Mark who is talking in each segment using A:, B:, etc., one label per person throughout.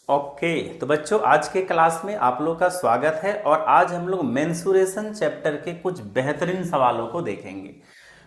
A: Okay. तो बच्चों, आज के क्लास में आप लोग का स्वागत है और आज हम लोग मेंसुरेशन चैप्टर के कुछ बेहतरीन सवालों को देखेंगे।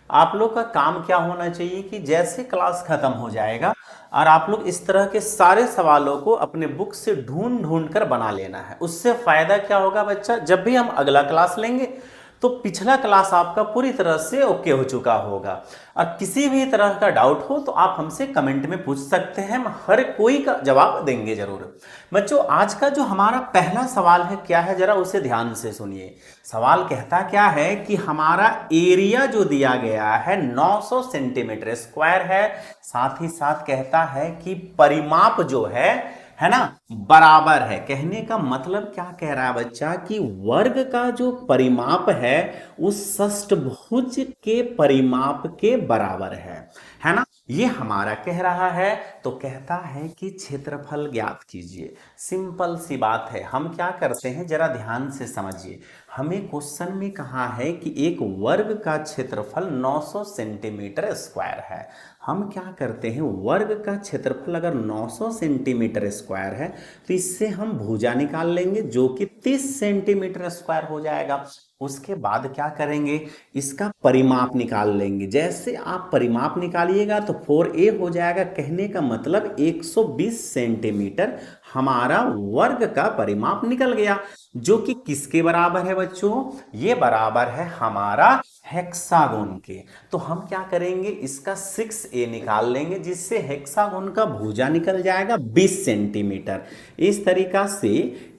A: आप लोग का काम क्या होना चाहिए कि जैसे क्लास खत्म हो जाएगा और आप लोग इस तरह के सारे सवालों को अपने बुक से ढूंढ ढूंढ कर बना लेना है। उससे फायदा क्या होगा बच्चा, जब भी हम अगला क्लास लेंगे तो पिछला क्लास आपका पूरी तरह से ओके हो चुका होगा। और किसी भी तरह का डाउट हो तो आप हमसे कमेंट में पूछ सकते हैं, हम हर कोई का जवाब देंगे जरूर। बच्चों, आज का जो हमारा पहला सवाल है क्या है, जरा उसे ध्यान से सुनिए। सवाल कहता क्या है कि हमारा एरिया जो दिया गया है 900 सेंटीमीटर स्क्वायर है। साथ ही साथ कहता है कि परिमाप जो है ना, बराबर है। कहने का मतलब क्या कह रहा है बच्चा कि वर्ग का जो परिमाप है उस षष्ठभुज के परिमाप के बराबर है ना। ये हमारा कह रहा है। तो कहता है कि क्षेत्रफल ज्ञात कीजिए। सिंपल सी बात है। हम क्या करते हैं, जरा ध्यान से समझिए। हमें क्वेश्चन में कहा है कि एक वर्ग का क्षेत्रफल 900 सेंटीमीटर स्क्वायर है। हम क्या करते हैं, वर्ग का क्षेत्रफल अगर 900 सेंटीमीटर स्क्वायर है तो इससे हम भुजा निकाल लेंगे जो कि 30 सेंटीमीटर स्क्वायर हो जाएगा। उसके बाद क्या करेंगे, इसका परिमाप निकाल लेंगे। जैसे आप परिमाप निकालिएगा तो 4a हो जाएगा। कहने का मतलब 120 सेंटीमीटर हमारा वर्ग का परिमाप निकल गया, जो कि किसके बराबर है बच्चों, ये बराबर है हमारा हेक्सागोन के। तो हम क्या करेंगे, इसका 6a निकाल लेंगे जिससे हेक्सागोन का भुजा निकल जाएगा 20 सेंटीमीटर। इस तरीका से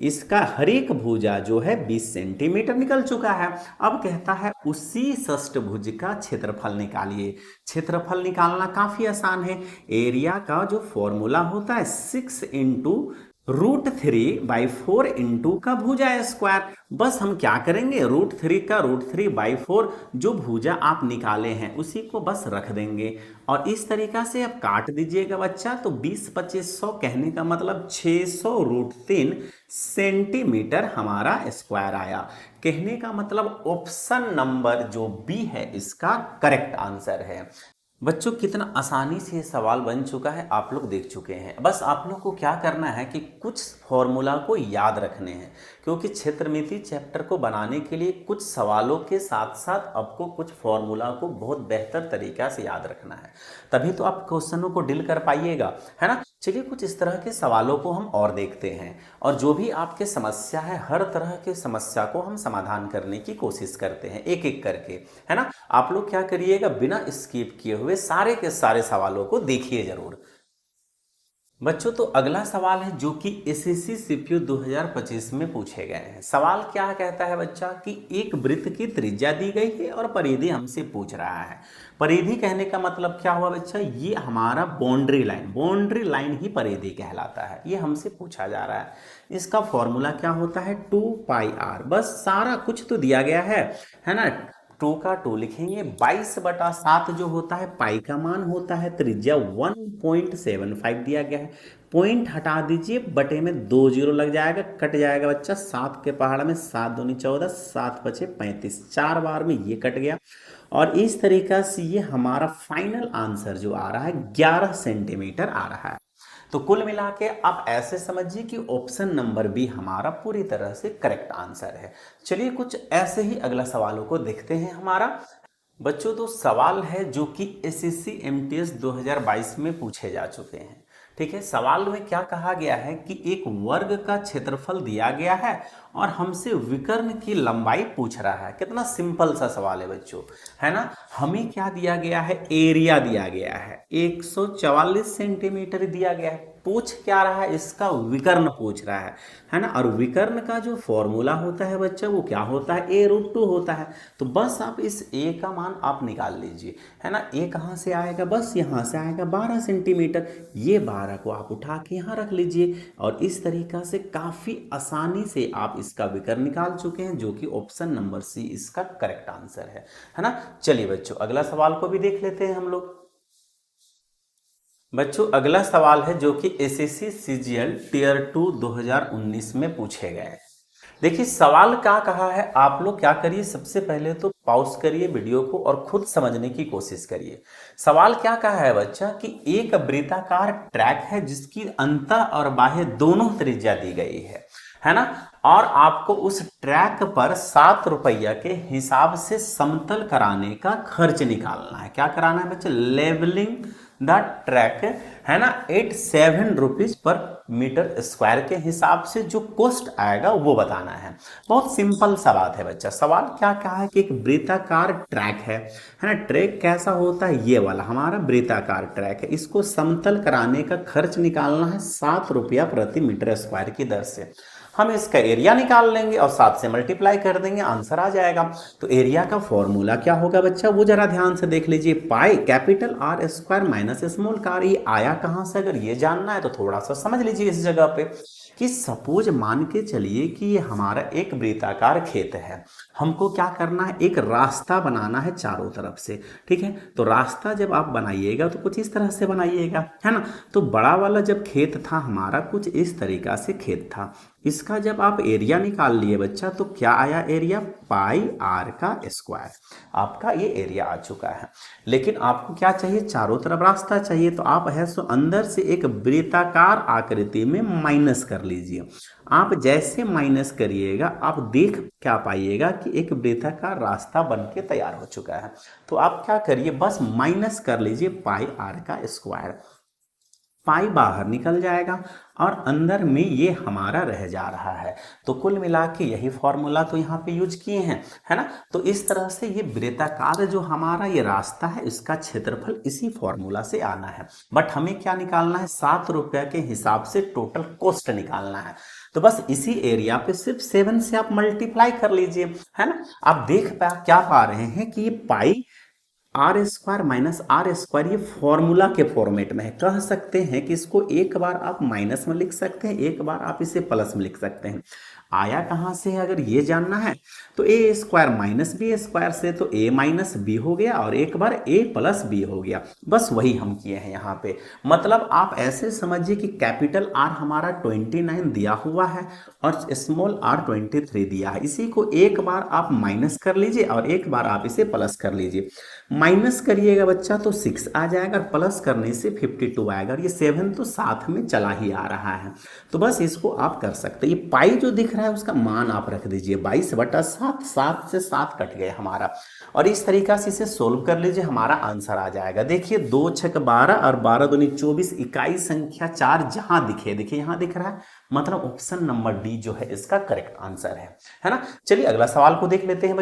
A: इसका हर एक भुजा जो है 20 सेंटीमीटर निकल चुका है। अब कहता है उसी षष्ठभुज का क्षेत्रफल निकालिए। क्षेत्रफल निकालना काफी आसान है। एरिया का जो फॉर्मूला होता है 6 इंटू √3/4 इंटू का भुजा स्क्वायर। बस हम क्या करेंगे, √3 का √3/4 जो भुजा आप निकाले हैं उसी को बस रख देंगे और इस तरीका से अब काट दीजिएगा बच्चा। तो 20-2500 कहने का मतलब 600 √3 सेंटीमीटर हमारा स्क्वायर आया। कहने का मतलब ऑप्शन नंबर जो बी है इसका करेक्ट आंसर है। बच्चों, कितना आसानी से ये सवाल बन चुका है आप लोग देख चुके हैं। बस आप लोग को क्या करना है कि कुछ फॉर्मूला को याद रखने हैं, क्योंकि क्षेत्रमिति चैप्टर को बनाने के लिए कुछ सवालों के साथ साथ आपको कुछ फॉर्मूला को बहुत बेहतर तरीका से याद रखना है, तभी तो आप क्वेश्चनों को डील कर पाइएगा, है ना। चलिए कुछ इस तरह के सवालों को हम और देखते हैं और जो भी आपके समस्या है हर तरह के समस्या को हम समाधान करने की कोशिश करते हैं एक एक करके, है ना। आप लोग क्या करिएगा, बिना स्किप किए हुए सारे के सारे सवालों को देखिए जरूर। बच्चों, तो अगला सवाल है जो कि एसएससी सीपीयू 2025 में पूछे गए हैं। सवाल क्या कहता है बच्चा कि एक वृत्त की त्रिज्या दी गई है और परिधि हमसे पूछ रहा है। परिधि कहने का मतलब क्या हुआ बच्चा, ये हमारा बाउंड्री लाइन ही परिधि कहलाता है। ये हमसे पूछा जा रहा है। इसका फॉर्मूला क्या होता है, 2πr। बस सारा कुछ तो दिया गया है ना। 2 का 2 लिखेंगे, 22/7 जो होता है पाई का मान होता है, त्रिज्या 1.75 दिया गया है। पॉइंट हटा दीजिए, बटे में 2 जीरो लग जाएगा, कट जाएगा बच्चा 7 के पहाड़ में 7 दूनी 14, 7 बचे 35, 4 बार में ये कट गया। और इस तरीका से ये हमारा फाइनल आंसर जो आ रहा है 11 सेंटीमीटर आ रहा है। तो कुल मिला के आप ऐसे समझिए कि ऑप्शन नंबर बी हमारा पूरी तरह से करेक्ट आंसर है। चलिए कुछ ऐसे ही अगला सवालों को देखते हैं हमारा। बच्चों, तो सवाल है जो कि एसएससी एमटीएस 2022 में पूछे जा चुके हैं। ठीक है, सवाल में क्या कहा गया है कि एक वर्ग का क्षेत्रफल दिया गया है और हमसे विकर्ण की लंबाई पूछ रहा है। कितना सिंपल सा सवाल है बच्चों, है ना। हमें क्या दिया गया है, एरिया दिया गया है 144 सेंटीमीटर दिया गया है। पूछ क्या रहा है, इसका विकर्ण पूछ रहा है ना। और विकर्ण का जो फॉर्मूला होता है बच्चा वो क्या होता है, a√2 होता है। तो बस आप इस a का मान आप निकाल लीजिए, है ना। a कहाँ से आएगा, बस यहाँ से आएगा 12 सेंटीमीटर। ये 12 को आप उठा के यहाँ रख लीजिए और इस तरीका से काफी आसानी से आप इसका विकर्ण निकाल चुके हैं, जो कि ऑप्शन नंबर सी इसका करेक्ट आंसर है ना। चलिए बच्चों, अगला सवाल को भी देख लेते हैं हम लोग। बच्चों, अगला सवाल है जो कि एसएससी सीजीएल टियर 2 2019 में पूछे गए हैं। देखिए सवाल क्या कहा है, आप लोग क्या करिए, सबसे पहले तो पॉज करिए वीडियो को और खुद समझने की कोशिश करिए। सवाल क्या कहा है बच्चा कि एक वृत्ताकार ट्रैक है जिसकी अंतः और बाह्य दोनों त्रिज्या दी गई है ना, और आपको उस ट्रैक पर 7 रुपया के हिसाब से समतल कराने का खर्च निकालना है। क्या कराना है बच्चे? लेवलिंग द ट्रैक, है ना, 87 रुपीज पर मीटर स्क्वायर के हिसाब से जो कॉस्ट आएगा वो बताना है। बहुत सिंपल सा बात है बच्चा। सवाल क्या कहा है कि एक वृत्ताकार ट्रैक है ना। ट्रैक कैसा होता है? ये वाला हमारा वृत्ताकार ट्रैक है। इसको समतल कराने का खर्च निकालना है 7 रुपया प्रति मीटर स्क्वायर की दर से। हम इसका एरिया निकाल लेंगे और 7 से मल्टीप्लाई कर देंगे, आंसर आ जाएगा। तो एरिया का फॉर्मूला क्या होगा बच्चा, वो जरा ध्यान से देख लीजिए। पाई capital are square minus small car. ये आया कहां से? अगर ये जानना है तो थोड़ा सा समझ लीजिए इस जगह पे कि सपोज मान के चलिए कि ये हमारा एक वृत्ताकार खेत है। हमको क्या करना है? एक रास्ता बनाना है चारों तरफ से, ठीक है। तो रास्ता जब आप बनाइएगा तो कुछ इस तरह से बनाइएगा, है ना। तो बड़ा वाला जब खेत था हमारा, कुछ इस तरीका से खेत था। इसका जब आप एरिया निकाल लिए बच्चा तो क्या आया एरिया? पाई आर का स्क्वायर। आपका ये एरिया आ चुका है। लेकिन आपको क्या चाहिए? चारों तरफ रास्ता चाहिए। तो आप है सो अंदर से एक वृत्ताकार आकृति में माइनस कर लीजिए। आप जैसे माइनस करिएगा आप देख क्या पाइएगा कि एक वृत्ताकार रास्ता बन के तैयार हो चुका है। तो आप क्या करिए, बस माइनस कर लीजिए पाई आर का स्क्वायर। पाई बाहर निकल जाएगा और अंदर में ये हमारा रह जा रहा है। तो कुल मिला के यही फॉर्मूला तो यहाँ पे यूज किए हैं, है ना। तो इस तरह से ये वृत्ताकार जो हमारा ये रास्ता है इसका क्षेत्रफल इसी फॉर्मूला से आना है। बट हमें क्या निकालना है? 7 रुपया के हिसाब से टोटल कॉस्ट निकालना है। तो बस इसी एरिया पे सिर्फ 7 से आप मल्टीप्लाई कर लीजिए, है ना। आप क्या पा रहे हैं कि ये pi R square minus R square ये फॉर्मूला के फॉर्मेट में है। कह सकते हैं कि इसको एक बार आप माइनस में लिख सकते हैं, एक बार आप इसे प्लस में लिख सकते हैं। आया कहाँ से है अगर ये जानना है तो ए स्क्वायर माइनस बी स्क्वायर से, तो ए माइनस बी हो गया और एक बार ए प्लस बी हो गया। बस वही हम किए हैं यहाँ पे। मतलब आप ऐसे समझिए कि कैपिटल आर हमारा 29 दिया हुआ है और स्मॉल आर 23 दिया है। इसी को एक बार आप माइनस कर लीजिए और एक बार आप इसे प्लस कर लीजिए। माइनस करिएगा बच्चा तो 6 आ जाएगा और प्लस करने से 52 आएगा और ये 7 तो साथ में चला ही आ रहा है। तो बस इसको आप कर सकते हैं। ये पाई जो दिख रहा है उसका मान आप रख दीजिए 22/7। 7 से 7 कट गए हमारा और इस तरीका से इसे सोल्व कर लीजिए, हमारा आंसर आ जाएगा। देखिए 2 छक 12 और 12 दूनी 24, इकाई संख्या 4 जहां दिखे, देखिए यहां दिख रहा है, मतलब ऑप्शन नंबर डी जो है इसका करेक्ट आंसर है ना। चलिए अगला सवाल को देख लेते हैं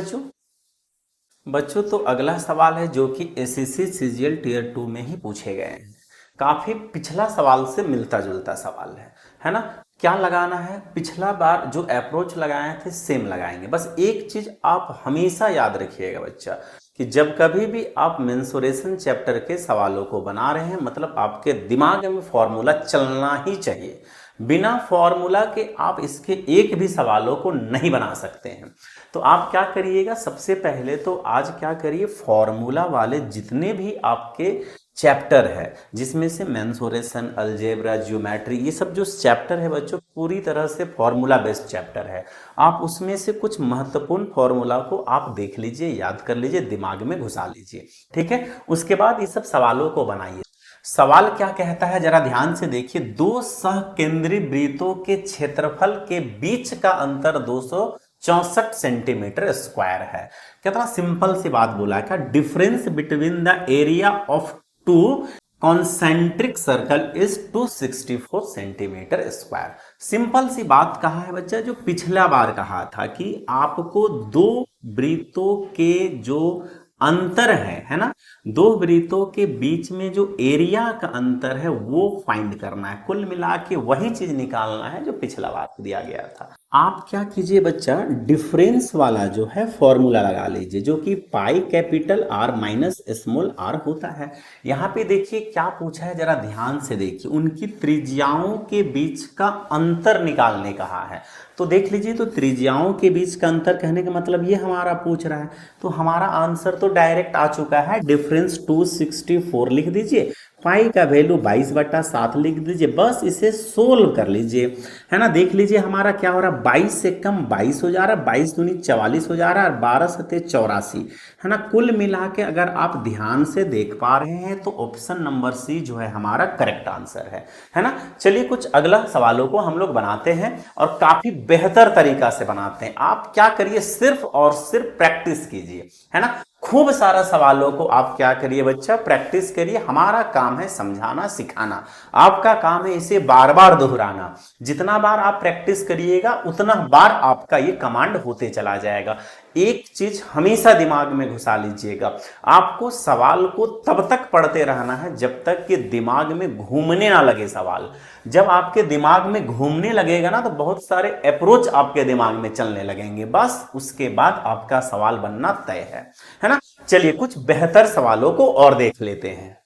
A: बच्चों। तो अगला सवाल है जो कि एसएससी सीजीएल टियर 2 में ही पूछे गए हैं। काफी पिछला सवाल से मिलता जुलता सवाल है ना। क्या लगाना है? पिछला बार जो अप्रोच लगाए थे सेम लगाएंगे। बस एक चीज आप हमेशा याद रखिएगा बच्चा कि जब कभी भी आप मेंसुरेशन चैप्टर के सवालों को बना रहे हैं, मतलब आपके दिमाग में फॉर्मूला चलना ही चाहिए। बिना फॉर्मूला के आप इसके एक भी सवालों को नहीं बना सकते हैं। तो आप क्या करिएगा, सबसे पहले तो आज क्या करिए, फॉर्मूला वाले जितने भी आपके चैप्टर है जिसमें से मेंसुरेशन, अलजेब्रा, ज्योमेट्री, ये सब जो चैप्टर है बच्चों पूरी तरह से फॉर्मूला बेस्ड चैप्टर है। आप उसमें से कुछ महत्वपूर्ण फॉर्मूला को आप देख लीजिए, याद कर लीजिए, दिमाग में घुसा लीजिए, ठीक है। उसके बाद ये सब सवालों को बनाइए। सवाल क्या कहता है जरा ध्यान से देखिए। 2 सहकेंद्री वृत्तों के क्षेत्रफल के बीच का अंतर 264 सेंटीमीटर स्क्वायर है। कितना सिंपल सी बात बोला है। क्या difference between the area of 2 concentric circle is 264 centimetre square. Simple सी बात कहा है बच्चा, जो पिछला बार कहा था कि आपको 2 वृत्तों के जो अंतर है ना, 2 वृत्तों के बीच में जो एरिया का अंतर है वो फाइंड करना है। कुल मिला के वही चीज निकालना है जो पिछला बार दिया गया था। आप क्या कीजिए बच्चा, डिफरेंस वाला जो है फॉर्मूला लगा लीजिए, जो कि pi capital R minus small R होता है। यहाँ पे देखिए क्या पूछा है, जरा ध्यान से देखिए। उनकी त्रिज्याओं के बीच का अंतर निकालने कहा है। तो देख लीजिए, तो त्रिज्याओं के बीच का अंतर कहने का मतलब ये हमारा पूछ रहा है। तो हमारा आंसर तो डायरेक्ट आ चुका है, डिफरेंस 264 लिख दीजिए। पाई का वैल्यू 22/7 लिख दीजिए, बस इसे सोल्व कर लीजिए, है ना। देख लीजिए हमारा क्या हो रहा है, 22 से कम 22 हो जा रहा है, 22 दूनी 44 हो जा रहा है, और 12 सते 84, है ना। कुल मिला के अगर आप ध्यान से देख पा रहे हैं तो ऑप्शन नंबर सी जो है हमारा करेक्ट आंसर है ना। चलिए कुछ अगला सवालों को हम लोग बनाते हैं और काफी बेहतर तरीका से बनाते हैं। आप क्या करिए, सिर्फ और सिर्फ प्रैक्टिस कीजिए, है ना। खूब सारा सवालों को आप क्या करिए बच्चा, प्रैक्टिस करिए। हमारा काम है समझाना सिखाना, आपका काम है इसे बार बार दोहराना। जितना बार आप प्रैक्टिस करिएगा उतना बार आपका ये कमांड होते चला जाएगा। एक चीज हमेशा दिमाग में घुसा लीजिएगा, आपको सवाल को तब तक पढ़ते रहना है जब तक कि दिमाग में घूमने ना लगे सवाल। जब आपके दिमाग में घूमने लगेगा ना तो बहुत सारे अप्रोच आपके दिमाग में चलने लगेंगे, बस उसके बाद आपका सवाल बनना तय है ना। चलिए कुछ बेहतर सवालों को और देख लेते हैं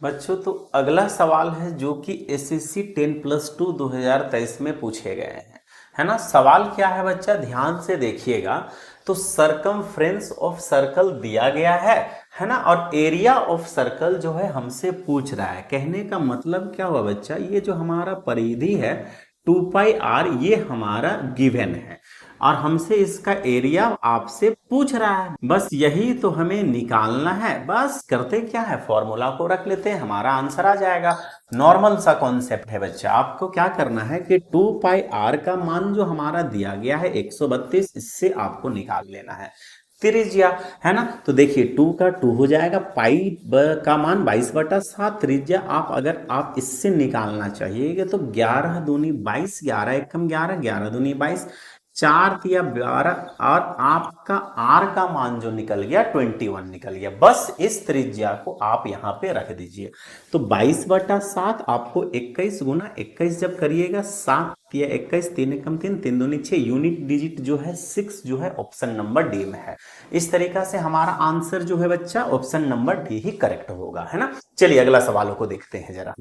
A: बच्चों। तो अगला सवाल है जो कि एसएससी 10+2 2023 में पूछे गए हैं, है ना। सवाल क्या है बच्चा, ध्यान से देखिएगा। तो सरकमफ्रेंस ऑफ सर्कल दिया गया है ना, और एरिया ऑफ सर्कल जो है हमसे पूछ रहा है। कहने का मतलब क्या हुआ बच्चा, ये जो हमारा परिधि है 2πr ये हमारा गिवन है और हमसे इसका एरिया आपसे पूछ रहा है। बस यही तो हमें निकालना है। बस करते क्या है, फॉर्मूला को रख लेते हैं, हमारा आंसर आ जाएगा। नॉर्मल सा कॉन्सेप्ट है बच्चा। आपको क्या करना है कि 2πr का मान जो हमारा दिया गया है 132, इससे आपको निकाल लेना है त्रिज्या, है ना। तो देखिए 2 का 2 हो जाएगा, पाई का मान 22/7, त्रिज्या आप इससे निकालना चाहिए तो 11 दूनी 22, 11 एकम 11, 11 दूनी 22, 4 या 12, और आपका आर का मान जो निकल गया 21 निकल गया। बस इस त्रिज्या को आप यहाँ पे रख दीजिए। तो 22/7 आपको 21 गुना 21 जब करिएगा 7 या 21, 3 एकम 3, 3 दूनी 6, यूनिट डिजिट जो है 6 जो है ऑप्शन नंबर डी में है। इस तरीका से हमारा आंसर जो है बच्चा ऑप्शन नंबर डी ही करेक्ट होगा, है ना। चलिए अगला सवालों को देखते हैं जरा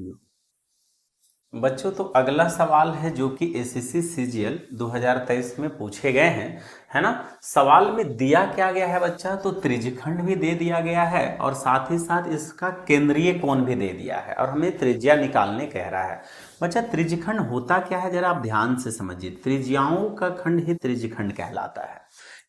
A: बच्चों। तो अगला सवाल है जो कि एसएससी सीजीएल 2023 में पूछे गए हैं, है ना। सवाल में दिया क्या गया है बच्चा, तो त्रिज्यखंड भी दे दिया गया है और साथ ही साथ इसका केंद्रीय कोण भी दे दिया है और हमें त्रिज्या निकालने कह रहा है। बच्चा त्रिज्यखंड होता क्या है जरा आप ध्यान से समझिए। त्रिज्याओं का खंड ही त्रिज्यखंड कहलाता है।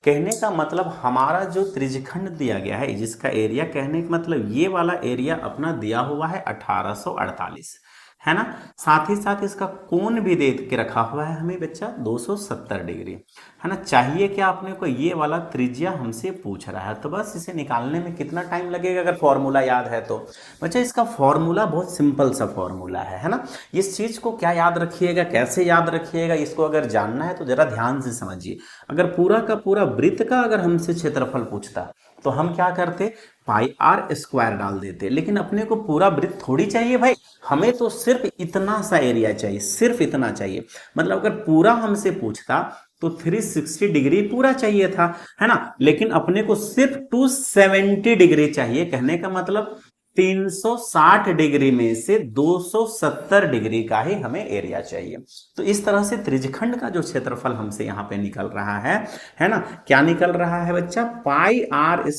A: कहने का मतलब हमारा जो त्रिज्यखंड दिया गया है जिसका एरिया, कहने का मतलब ये वाला एरिया अपना दिया हुआ है 1848, है ना। साथ ही साथ इसका कोण भी दे के रखा हुआ है हमें बच्चा 270 डिग्री, है ना। चाहिए क्या अपने को, ये वाला त्रिज्या हमसे पूछ रहा है। तो बस इसे निकालने में कितना टाइम लगेगा अगर फॉर्मूला याद है तो बच्चा इसका फॉर्मूला बहुत सिंपल सा फॉर्मूला है ना। इस चीज को क्या याद रखिएगा, कैसे याद रखिएगा, इसको अगर जानना है तो जरा ध्यान से समझिए। अगर पूरा का पूरा वृत्त का अगर हमसे क्षेत्रफल पूछता तो हम क्या करते, πr² डाल देते। लेकिन अपने को पूरा वृत्त थोड़ी चाहिए भाई, हमें तो सिर्फ इतना सा एरिया चाहिए, सिर्फ इतना चाहिए। मतलब अगर पूरा हमसे पूछता तो 360 डिग्री पूरा चाहिए था, है ना। लेकिन अपने को सिर्फ 270 डिग्री चाहिए। कहने का मतलब 360 डिग्री में से 270 डिग्री का ही हमें एरिया चाहिए। तो इस तरह से त्रिज्यखंड का जो क्षेत्रफल हमसे यहाँ पे निकल रहा है ना। क्या निकल रहा है बच्चा, πr²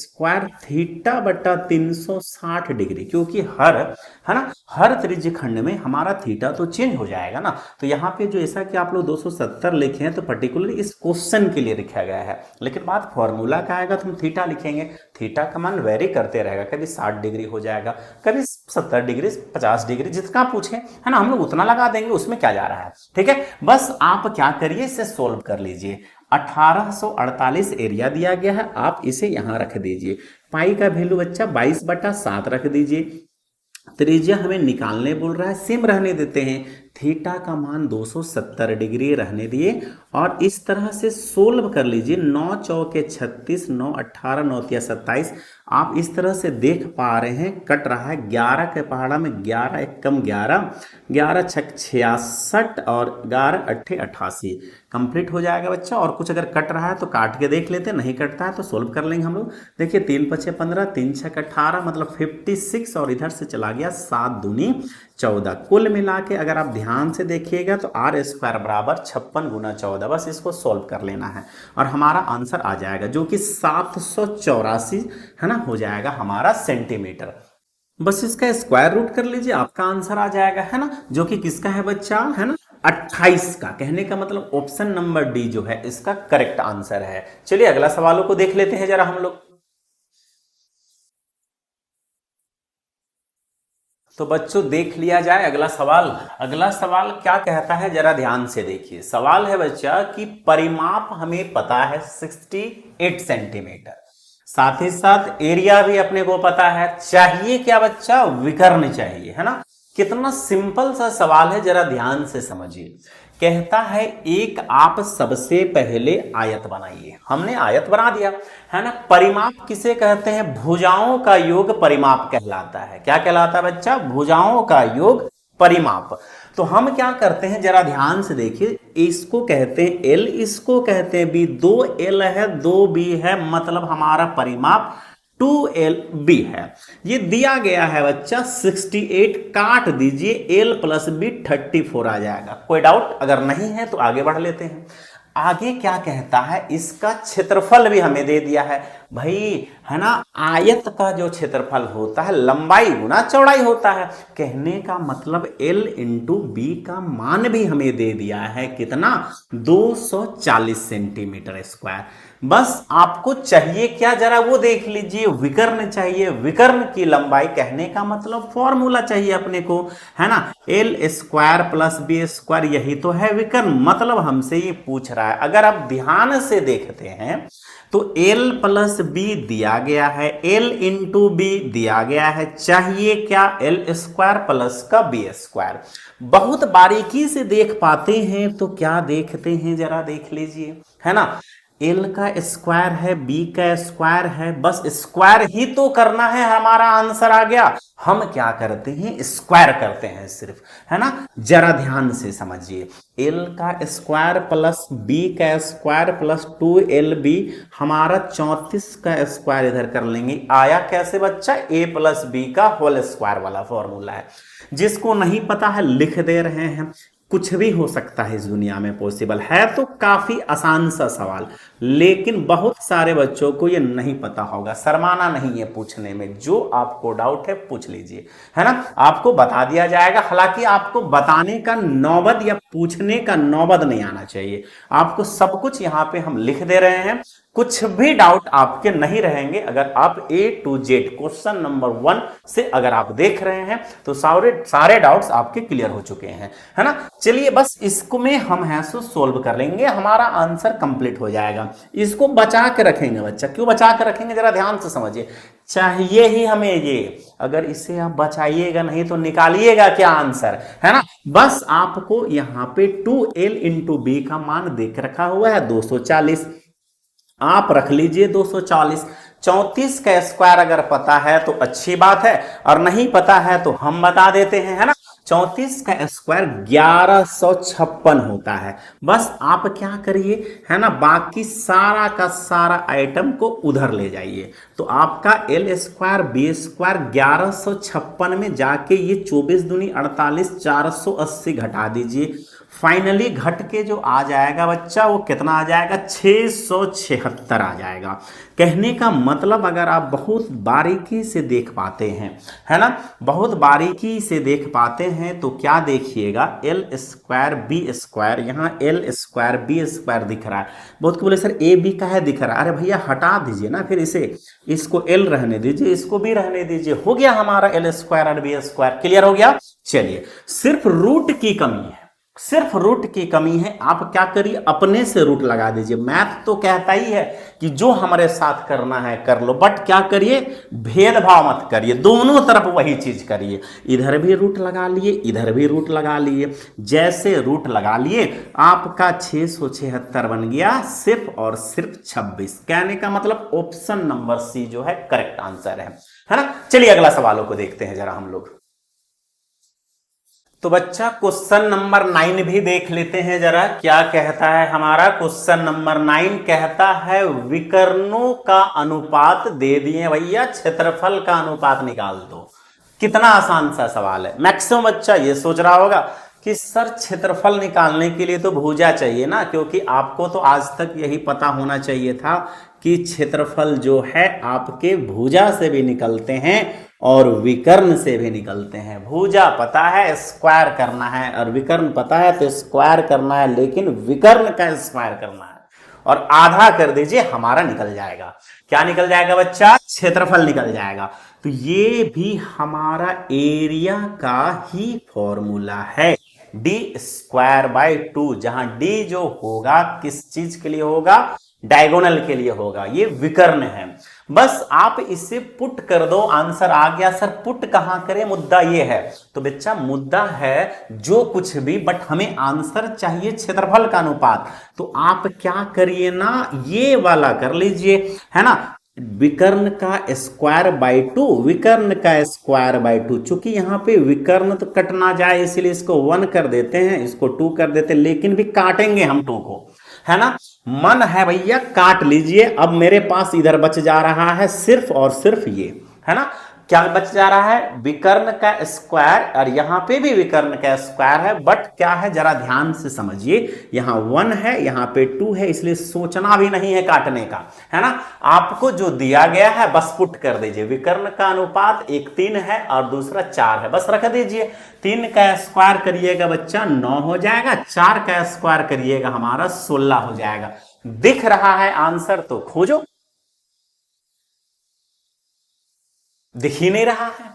A: θ/360 डिग्री, क्योंकि है ना हर त्रिज्यखंड में हमारा थीटा तो चेंज हो जाएगा ना। तो यहाँ पे जो ऐसा कि आप लोग 270 लिखे हैं तो पर्टिकुलरली इस क्वेश्चन के लिए लिखा गया है। लेकिन बात फॉर्मूला का आएगा तो हम थीटा लिखेंगे। थीटा का मान वेरी करते रहेगा, कभी 60 डिग्री हो जाएगा, कभी 70 डिग्री, 50 डिग्री, जितना पूछे है ना हम लोग उतना लगा देंगे, उसमें क्या जा रहा है। ठीक है, बस आप क्या करिए, इसे सोल्व कर लीजिए। 1848 एरिया दिया गया है, आप इसे यहां रख दीजिए। पाई का वैल्यू बच्चा 22/7 रख दीजिए। त्रिज्या हमें निकालने बोल रहा है, सेम रहने देते हैं। थीटा का मान 270 डिग्री रहने दिए और इस तरह से सोल्व कर लीजिए। 9 चौके 36, 9 18, 9 तिया 27। आप इस तरह से देख पा रहे हैं कट रहा है 11 के पहाड़ा में, 11 एकम 11, 11 छक 66 और 11 अट्ठे 88 कंप्लीट हो जाएगा बच्चा। और कुछ अगर कट रहा है तो काट के देख लेते हैं, नहीं कटता है तो सोल्व कर लेंगे हम लोग। देखिए 3 5 15, 3 6 18 मतलब 56 और इधर से चला गया 7 दूनी 14। कुल मिला के अगर आप ध्यान से देखिएगा तो r² बराबर 56 गुना 14। बस इसको सोल्व कर लेना है और हमारा आंसर आ जाएगा जो कि 784 है ना हो जाएगा हमारा सेंटीमीटर। बस इसका स्क्वायर रूट कर लीजिए, आपका आंसर आ जाएगा, है ना, जो कि किसका है बच्चा, है ना, 28 का। कहने का मतलब ऑप्शन नंबर डी जो है इसका करेक्ट आंसर है। चलिए अगला सवालों को देख लेते हैं जरा हम लोग। तो बच्चों देख लिया जाए अगला सवाल। अगला सवाल क्या कहता है जरा ध्यान से देखिए। सवाल है बच्चा कि परिमाप हमें पता है 68 सेंटीमीटर, साथ ही साथ एरिया भी अपने को पता है, चाहिए क्या बच्चा, विकर्ण चाहिए, है ना। कितना सिंपल सा सवाल है, जरा ध्यान से समझिए। कहता है एक आप सबसे पहले आयत बनाइए। हमने आयत बना दिया, है ना। परिमाप किसे कहते हैं, भुजाओं का योग परिमाप कहलाता है। क्या कहलाता है बच्चा, भुजाओं का योग परिमाप। तो हम क्या करते हैं जरा ध्यान से देखिए, इसको कहते हैं एल, इसको कहते हैं बी। दो एल है, दो बी है, मतलब हमारा परिमाप 2LB है। ये दिया गया है बच्चा 68, काट दीजिए, L प्लस बी 34 आ जाएगा। कोई डाउट अगर नहीं है तो आगे बढ़ लेते हैं। आगे क्या कहता है, इसका क्षेत्रफल भी हमें दे दिया है भाई, है ना। आयत का जो क्षेत्रफल होता है लंबाई गुना चौड़ाई होता है। कहने का मतलब L इंटू बी का मान भी हमें दे दिया है, कितना, 240 सेंटीमीटर स्क्वायर। बस आपको चाहिए क्या, जरा वो देख लीजिए, विकर्ण चाहिए। विकर्ण की लंबाई, कहने का मतलब फॉर्मूला चाहिए अपने को, है ना। L square plus B square, यही तो है विकर्ण। मतलब हमसे ये पूछ रहा है, अगर आप ध्यान से देखते हैं तो L प्लस बी दिया गया है, L इंटू बी दिया गया है, चाहिए क्या, L स्क्वायर प्लस का बी स्क्वायर। बहुत बारीकी से देख पाते हैं तो क्या देखते हैं, जरा देख लीजिए, है ना। एल का स्क्वायर है, बी का स्क्वायर है, बस स्क्वायर ही तो करना है, हमारा आंसर आ गया। हम क्या करते हैं, स्क्वायर करते हैं सिर्फ, है ना। जरा ध्यान से समझिए, एल का स्क्वायर प्लस बी का स्क्वायर प्लस 2LB, हमारा 34 का स्क्वायर इधर कर लेंगे। आया कैसे बच्चा, ए प्लस बी का होल स्क्वायर वाला फॉर्मूला है। जिसको नहीं पता है लिख दे रहे हैं, कुछ भी हो सकता है इस दुनिया में पॉसिबल है। तो काफी आसान सा सवाल, लेकिन बहुत सारे बच्चों को ये नहीं पता होगा। शर्माना नहीं है पूछने में, जो आपको डाउट है पूछ लीजिए, है ना। आपको बता दिया जाएगा। हालांकि आपको बताने का नौबत या पूछने का नौबत नहीं आना चाहिए। आपको सब कुछ यहां पे हम लिख दे रहे हैं, कुछ भी डाउट आपके नहीं रहेंगे। अगर आप A to Z question number 1 से अगर आप देख रहे हैं तो सारे डाउट्स आपके क्लियर हो चुके हैं, है ना। चलिए बस इसको में हम है सो सोल्व कर लेंगे, हमारा आंसर कंप्लीट हो जाएगा। इसको बचा के रखेंगे बच्चा, क्यों बचा के रखेंगे, जरा ध्यान से समझिए। चाहिए ही हमें ये, अगर इसे आप बचाइएगा नहीं तो निकालिएगा क्या आंसर, है ना। बस आपको यहां पे 2L इंटू बी का मान देख रखा हुआ है 240, आप रख लीजिए 240। 34 का स्क्वायर अगर पता है तो अच्छी बात है, और नहीं पता है तो हम बता देते हैं, है ना। 34 का स्क्वायर 1156 होता है। बस आप क्या करिए, है ना, बाकी सारा का सारा आइटम को उधर ले जाइए। तो आपका L स्क्वायर बी स्क्वायर 1156 में जाके ये 24 दूनी 48, 480 घटा दीजिए। फाइनली घट के जो आ जाएगा बच्चा वो कितना आ जाएगा, 676 आ जाएगा। कहने का मतलब अगर आप बहुत बारीकी से देख पाते हैं, है ना, बहुत बारीकी से देख पाते हैं तो क्या देखिएगा, एल स्क्वायर बी स्क्वायर, यहाँ एल स्क्वायर बी स्क्वायर दिख रहा है। बहुत को बोले सर ए बी का है दिख रहा है, अरे भैया हटा दीजिए ना फिर इसे, इसको एल रहने दीजिए, इसको भी रहने दीजिए। हो गया हमारा एल स्क्वायर और बी स्क्वायर, क्लियर हो गया। चलिए सिर्फ रूट की कमी है, सिर्फ रूट की कमी है। आप क्या करिए, अपने से रूट लगा दीजिए। मैथ तो कहता ही है कि जो हमारे साथ करना है कर लो, बट क्या करिए, भेदभाव मत करिए, दोनों तरफ वही चीज करिए। इधर भी रूट लगा लिए, इधर भी रूट लगा लिए। जैसे रूट लगा लिए आपका 676 बन गया सिर्फ और सिर्फ 26। कहने का मतलब ऑप्शन नंबर सी जो है करेक्ट आंसर है ना। चलिए अगला सवालों को देखते हैं जरा हम लोग। तो बच्चा क्वेश्चन नंबर 9 भी देख लेते हैं जरा, क्या कहता है हमारा। क्वेश्चन नंबर 9 कहता है विकर्णों का अनुपात दे दिए भैया, क्षेत्रफल का अनुपात निकाल दो। कितना आसान सा सवाल है। मैक्सिमम बच्चा ये सोच रहा होगा कि सर क्षेत्रफल निकालने के लिए तो भुजा चाहिए ना, क्योंकि आपको तो आज तक यही पता होना चाहिए था कि क्षेत्रफल जो है आपके भुजा से भी निकलते हैं और विकर्ण से भी निकलते हैं। भुजा पता है स्क्वायर करना है और विकर्ण पता है तो स्क्वायर करना है, लेकिन विकर्ण का स्क्वायर करना है और आधा कर दीजिए, हमारा निकल जाएगा। क्या निकल जाएगा बच्चा? क्षेत्रफल निकल जाएगा। तो ये भी हमारा एरिया का ही फॉर्मूला है, d²/2, जहां d जो होगा किस चीज के लिए होगा? डायगोनल के लिए होगा। ये विकर्ण है। बस आप इसे पुट कर दो, आंसर आ गया। सर पुट कहां करें? मुद्दा ये है। तो बच्चा मुद्दा है जो कुछ भी, बट हमें आंसर चाहिए क्षेत्रफल का अनुपात। तो आप क्या करिए ना, ये वाला कर लीजिए, है ना, विकर्ण का स्क्वायर/2, विकर्ण का स्क्वायर/2। चूंकि यहां पे विकर्ण तो कट ना जाए इसलिए इसको 1 कर देते हैं, इसको 2 कर देते हैं, लेकिन भी काटेंगे हम 2 को, है ना। मन है भैया काट लीजिए। अब मेरे पास इधर बच जा रहा है सिर्फ और सिर्फ ये, है ना। क्या बच जा रहा है? विकर्ण का स्क्वायर, और यहां पे भी विकर्ण का स्क्वायर है, बट क्या है जरा ध्यान से समझिए, यहां 1 है, यहां पे 2 है, इसलिए सोचना भी नहीं है काटने का, है ना। आपको जो दिया गया है बस पुट कर दीजिए। विकर्ण का अनुपात एक 3 है और दूसरा 4 है, बस रख दीजिए। 3 का स्क्वायर करिएगा बच्चा 9 हो जाएगा, 4 का स्क्वायर करिएगा हमारा 16 हो जाएगा। दिख रहा है आंसर? तो खोजो। दिख ही नहीं रहा है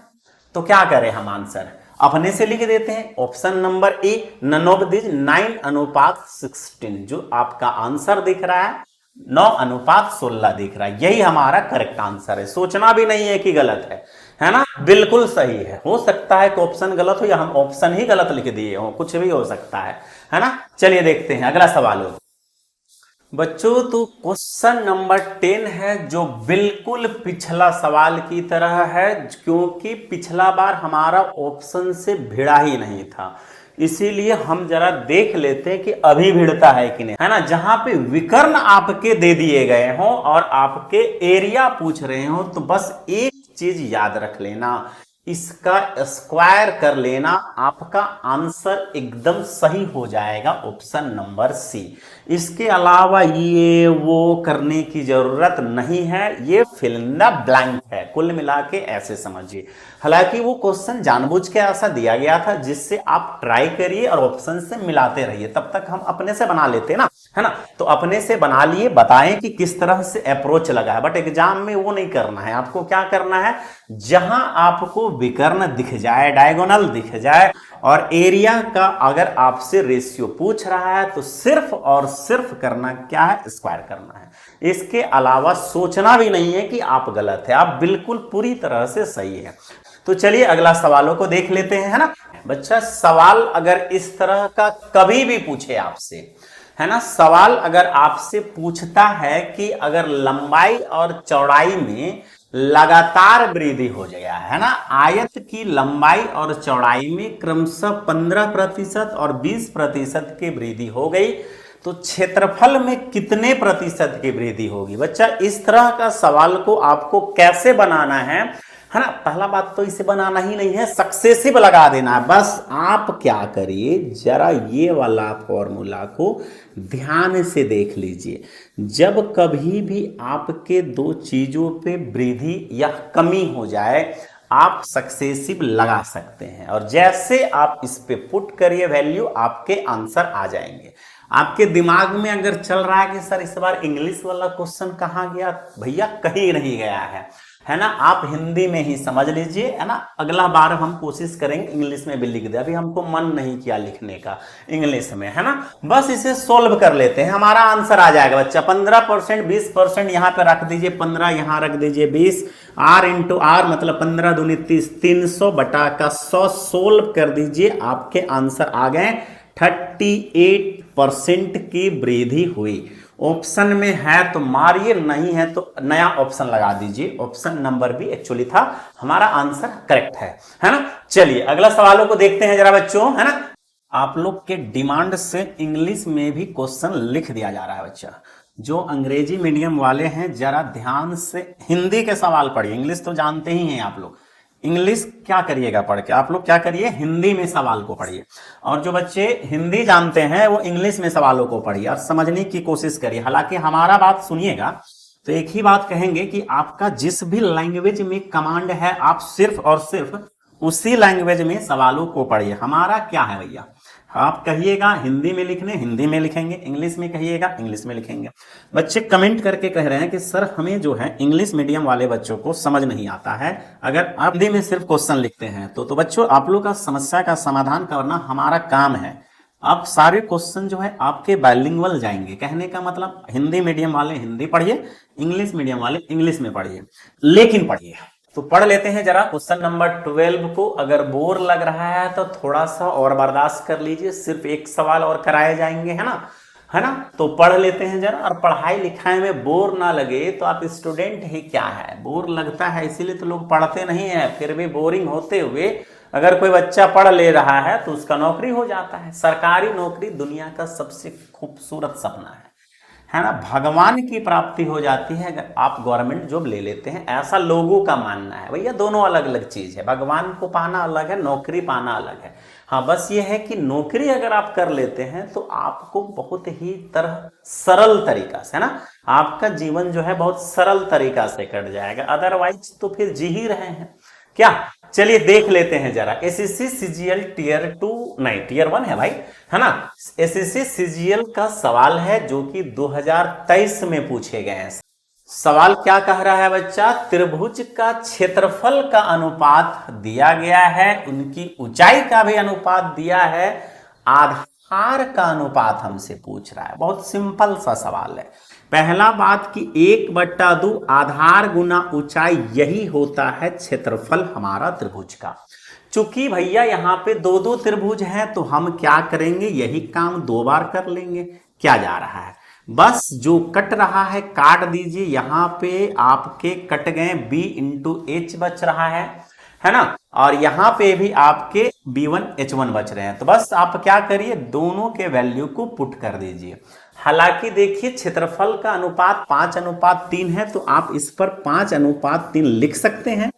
A: तो क्या करें हम? आंसर अपने से लिख देते हैं। Option number A, none of this 9:16, जो आपका आंसर दिख रहा है 9:16 दिख रहा है, यही हमारा करेक्ट आंसर है। सोचना भी नहीं है कि गलत है ना, बिल्कुल सही है। हो सकता है कि ऑप्शन गलत हो या हम ऑप्शन ही गलत लिख दिए हो, कुछ भी हो सकता है ना। चलिए देखते हैं अगला सवाल हो बच्चों। तो क्वेश्चन नंबर 10 है, जो बिल्कुल पिछला सवाल की तरह है, क्योंकि पिछला बार हमारा ऑप्शन से भिड़ा ही नहीं था, इसीलिए हम जरा देख लेते हैं कि अभी भिड़ता है कि नहीं, है ना। जहां पे विकर्ण आपके दे दिए गए हों और आपके एरिया पूछ रहे हो, तो बस एक चीज याद रख लेना, इसका स्क्वायर कर लेना, आपका आंसर एकदम सही हो जाएगा, ऑप्शन नंबर सी। इसके अलावा ये वो करने की जरूरत नहीं है, ये फिल इन द ब्लैंक है। कुल मिला के ऐसे समझिए। हालांकि वो क्वेश्चन जानबूझ के ऐसा दिया गया था जिससे आप ट्राई करिए और ऑप्शन से मिलाते रहिए, तब तक हम अपने से बना लेते ना, है ना। तो अपने से बना लिए, बताएं कि किस तरह से अप्रोच लगा है, बट एग्जाम में वो नहीं करना है। आपको क्या करना है, जहां आपको विकर्ण दिख जाए, डायगोनल दिख जाए और एरिया का अगर आपसे रेशियो पूछ रहा है, तो सिर्फ और सिर्फ करना क्या है? स्क्वायर करना है। इसके अलावा सोचना भी नहीं है कि आप गलत है, आप बिल्कुल पूरी तरह से सही है। तो चलिए अगला सवालों को देख लेते हैं, है ना। बच्चा सवाल अगर इस तरह का कभी भी पूछे आपसे, है ना, सवाल अगर आपसे पूछता है कि अगर लंबाई और चौड़ाई में लगातार वृद्धि हो गया है ना, आयत की लंबाई और चौड़ाई में क्रमशः 15% और 20% की वृद्धि हो गई, तो क्षेत्रफल में कितने प्रतिशत की वृद्धि होगी? बच्चा इस तरह का सवाल को आपको कैसे बनाना है ना। पहला बात तो इसे बनाना ही नहीं है, सक्सेसिव लगा देना है। बस आप क्या करिए, जरा ये वाला फॉर्मूला को ध्यान से देख लीजिए। जब कभी भी आपके दो चीजों पे वृद्धि या कमी हो जाए, आप सक्सेसिव लगा सकते हैं, और जैसे आप इस पे पुट करिए वैल्यू, आपके आंसर आ जाएंगे। आपके दिमाग में अगर चल रहा है कि सर इस बार इंग्लिश वाला क्वेश्चन कहाँ गया, भैया कहीं नहीं गया है ना। आप हिंदी में ही समझ लीजिए, है ना। अगला बार हम कोशिश करेंगे इंग्लिश में भी लिख दे, अभी हमको मन नहीं किया लिखने का इंग्लिश में, है ना। बस इसे सोल्व कर लेते हैं, हमारा आंसर आ जाएगा बच्चा। 15%, 20% यहाँ पे रख दीजिए, 15 यहाँ रख दीजिए, 20 R इंटू R मतलब 15 दूनी 30, 300 बटा का 100 सोल्व कर दीजिए, आपके आंसर आ गए। 38% की वृद्धि हुई। ऑप्शन में है तो मारिए, नहीं है तो नया ऑप्शन लगा दीजिए। ऑप्शन नंबर बी एक्चुअली था, हमारा आंसर करेक्ट है ना। चलिए अगला सवालों को देखते हैं जरा बच्चों, है ना। आप लोग के डिमांड से इंग्लिश में भी क्वेश्चन लिख दिया जा रहा है बच्चा। जो अंग्रेजी मीडियम वाले हैं जरा ध्यान से हिंदी के सवाल पढ़िए, इंग्लिश तो जानते ही हैं आप लोग। इंग्लिश क्या करिएगा पढ़ के, आप लोग क्या करिए, हिंदी में सवाल को पढ़िए, और जो बच्चे हिंदी जानते हैं वो इंग्लिश में सवालों को पढ़िए और समझने की कोशिश करिए। हालांकि हमारा बात सुनिएगा, तो एक ही बात कहेंगे कि आपका जिस भी लैंग्वेज में कमांड है आप सिर्फ और सिर्फ उसी लैंग्वेज में सवालों को पढ़िए। हमारा क्या है भैया, आप कहिएगा हिंदी में लिखने, हिंदी में लिखेंगे, इंग्लिश में कहिएगा इंग्लिश में लिखेंगे। बच्चे कमेंट करके कह रहे हैं कि सर हमें जो है इंग्लिश मीडियम वाले बच्चों को समझ नहीं आता है अगर आप हिंदी में सिर्फ क्वेश्चन लिखते हैं। तो बच्चों आप लोग का समस्या का समाधान करना हमारा काम है। अब सारे क्वेश्चन जो है आपके बाइलिंगुअल जाएंगे, कहने का मतलब हिंदी मीडियम वाले हिंदी पढ़िए, इंग्लिश मीडियम वाले इंग्लिश में पढ़िए, लेकिन पढ़िए। तो पढ़ लेते हैं जरा क्वेश्चन नंबर 12 को। अगर बोर लग रहा है तो थोड़ा सा और बर्दाश्त कर लीजिए, सिर्फ एक सवाल और कराए जाएंगे, है ना। तो पढ़ लेते हैं जरा। और पढ़ाई लिखाई में बोर ना लगे तो आप स्टूडेंट ही क्या है, बोर लगता है इसीलिए तो लोग पढ़ते नहीं है। फिर भी बोरिंग होते हुए अगर कोई बच्चा पढ़ ले रहा है तो उसका नौकरी हो जाता है। सरकारी नौकरी दुनिया का सबसे खूबसूरत सपना है ना। भगवान की प्राप्ति हो जाती है अगर आप गवर्नमेंट जॉब ले लेते हैं, ऐसा लोगों का मानना है। भैया दोनों अलग अलग चीज है, भगवान को पाना अलग है, नौकरी पाना अलग है। हाँ बस ये है कि नौकरी अगर आप कर लेते हैं तो आपको बहुत ही तरह सरल तरीका से, है ना, आपका जीवन जो है बहुत सरल तरीका से कट जाएगा। अदरवाइज तो फिर जी ही रहे हैं क्या। चलिए देख लेते हैं जरा। एसएससी सीजीएल टियर 2 नहीं टियर 1 है भाई, है ना। एसएससी सीजीएल का सवाल है जो कि 2023 में पूछे गए हैं। सवाल क्या कह रहा है बच्चा, त्रिभुज का क्षेत्रफल का अनुपात दिया गया है, उनकी ऊंचाई का भी अनुपात दिया है, आधार का अनुपात हमसे पूछ रहा है। बहुत सिंपल सा सवाल है। पहला बात कि 1/2 आधार गुना ऊंचाई, यही होता है क्षेत्रफल हमारा त्रिभुज का। चूंकि भैया यहाँ पे 2 त्रिभुज हैं तो हम क्या करेंगे, यही काम 2 बार कर लेंगे। क्या जा रहा है, बस जो कट रहा है काट दीजिए। यहाँ पे आपके कट गए b इंटू एच बच रहा है ना। और यहाँ पे भी आपके b1 h1 बच रहे हैं। तो बस आप क्या करिए, दोनों के वैल्यू को पुट कर दीजिए। हालांकि देखिए क्षेत्रफल का अनुपात 5:3 है तो आप इस पर 5:3 लिख सकते हैं।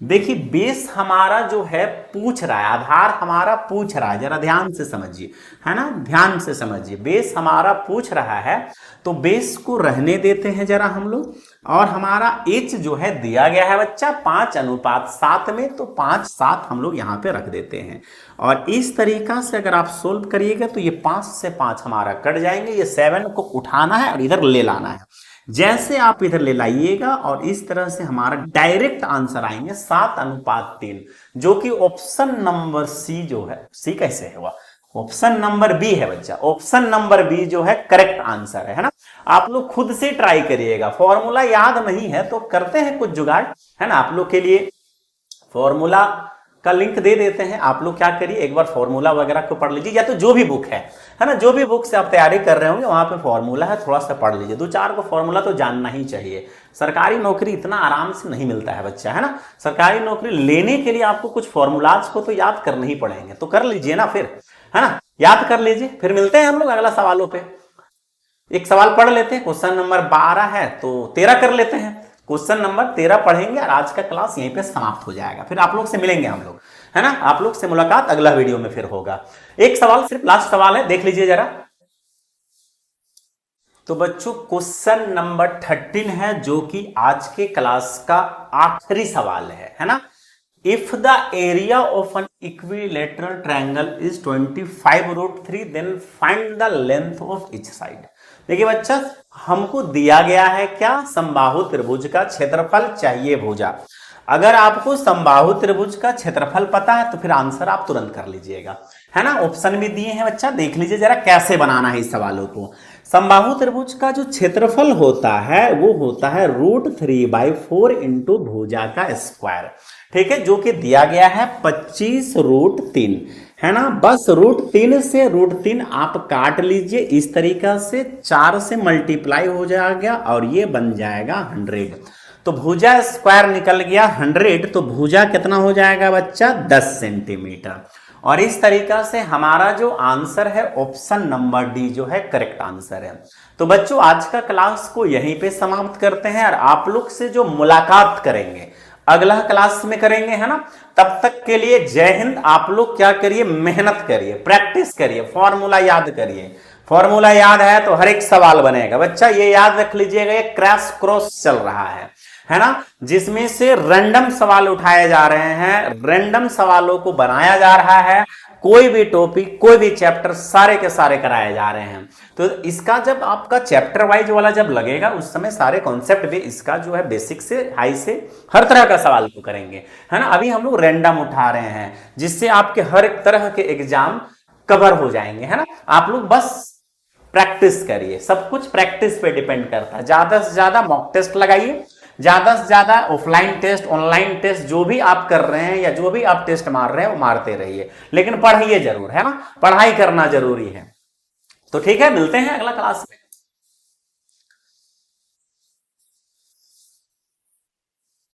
A: देखिए बेस हमारा जो है पूछ रहा है, आधार हमारा पूछ रहा है, जरा ध्यान से समझिए, है ना, ध्यान से समझिए। बेस हमारा पूछ रहा है तो बेस को रहने देते हैं जरा हम लोग। और हमारा h जो है दिया गया है बच्चा 5:7 में, तो 5/7 हम लोग यहाँ पे रख देते हैं। और इस तरीका से अगर आप सोल्व करिएगा तो ये 5 से 5 हमारा कट जाएंगे। ये 7 को उठाना है और इधर ले लाना है। जैसे आप इधर ले लाइएगा और इस तरह से हमारा डायरेक्ट आंसर आएंगे 7:3, जो कि ऑप्शन नंबर सी जो है, सी कैसे हुआ, ऑप्शन नंबर बी है बच्चा। ऑप्शन नंबर बी जो है करेक्ट आंसर है ना। आप लोग खुद से ट्राई करिएगा, फॉर्मूला याद नहीं है तो करते हैं कुछ जुगाड़, है ना। आप लोग के लिए फॉर्मूला का लिंक दे देते हैं। आप लोग क्या करिए, एक बार फॉर्मूला वगैरह को पढ़ लीजिए, या तो जो भी बुक है ना, जो भी बुक से आप तैयारी कर रहे होंगे वहां पे फॉर्मूला है, थोड़ा सा पढ़ लीजिए। 2-4 को फॉर्मूला तो जानना ही चाहिए। सरकारी नौकरी इतना आराम से नहीं मिलता है बच्चा, है ना। सरकारी नौकरी लेने के लिए आपको कुछ फॉर्मूलाज को तो याद करने ही पड़ेंगे, तो कर लीजिए ना फिर, है ना, याद कर लीजिए। फिर मिलते हैं हम लोग अगला सवालों पे। एक सवाल पढ़ लेते हैं, क्वेश्चन नंबर 12 है तो 13 कर लेते हैं। क्वेश्चन नंबर 13 पढ़ेंगे और आज का क्लास यहीं पे समाप्त हो जाएगा। फिर आप लोग से मिलेंगे हम लोग, है ना। आप लोग से मुलाकात अगला वीडियो में फिर होगा। एक सवाल सिर्फ लास्ट सवाल है, देख लीजिए जरा। तो बच्चों क्वेश्चन नंबर 13 है जो कि आज के क्लास का आखिरी सवाल है ना। If the area of an equilateral triangle is 25√3 then find the length of each side. देखिए बच्चा हमको दिया गया है क्या, समबाहु त्रिभुज का क्षेत्रफल चाहिए भुजा। अगर आपको समबाहु त्रिभुज का क्षेत्रफल पता है तो फिर आंसर आप तुरंत कर लीजिएगा, है ना। ऑप्शन भी दिए हैं बच्चा, देख लीजिए जरा कैसे बनाना है इस सवालों को। समबाहु त्रिभुज का जो क्षेत्रफल होता है वो होता है √3/4 इंटू भुजा का स्क्वायर, ठीक है, जो कि दिया गया है 25√3, है ना। बस √3 से √3 आप काट लीजिए इस तरीका से, 4 से मल्टीप्लाई हो जाएगा और ये बन जाएगा 100। तो भुजा स्क्वायर निकल गया 100, तो भुजा कितना हो जाएगा बच्चा, 10 सेंटीमीटर। और इस तरीका से हमारा जो आंसर है ऑप्शन नंबर डी जो है करेक्ट आंसर है। तो बच्चों आज का क्लास को यहीं पे समाप्त करते हैं और आप लोग से जो मुलाकात करेंगे अगला क्लास में करेंगे, है ना। तब तक के लिए जय हिंद। आप लोग क्या करिए, मेहनत करिए, प्रैक्टिस करिए, फॉर्मूला याद करिए, फॉर्मूला याद है तो हर एक सवाल बनेगा बच्चा, ये याद रख लीजिएगा, ये क्रैश क्रॉस चल रहा है ना, जिसमें से रैंडम सवाल उठाए जा रहे हैं, रैंडम सवालों को बनाया जा रहा है, कोई भी टॉपिक कोई भी चैप्टर सारे के सारे कराए जा रहे हैं। तो इसका जब आपका चैप्टर वाइज वाला जब लगेगा उस समय सारे कॉन्सेप्ट भी इसका जो है बेसिक से हाई से हर तरह का सवाल को करेंगे, है ना। अभी हम लोग रैंडम उठा रहे हैं जिससे आपके हर एक तरह के एग्जाम कवर हो जाएंगे, है ना। आप लोग बस प्रैक्टिस करिए, सब कुछ प्रैक्टिस पे डिपेंड करता है। ज्यादा से ज्यादा मॉक टेस्ट लगाइए, ज्यादा से ज्यादा ऑफलाइन टेस्ट ऑनलाइन टेस्ट जो भी आप कर रहे हैं या जो भी आप टेस्ट मार रहे हैं वो मारते रहिए, लेकिन पढ़िए जरूर, है ना, पढ़ाई करना जरूरी है। तो ठीक है, मिलते हैं अगला क्लास में।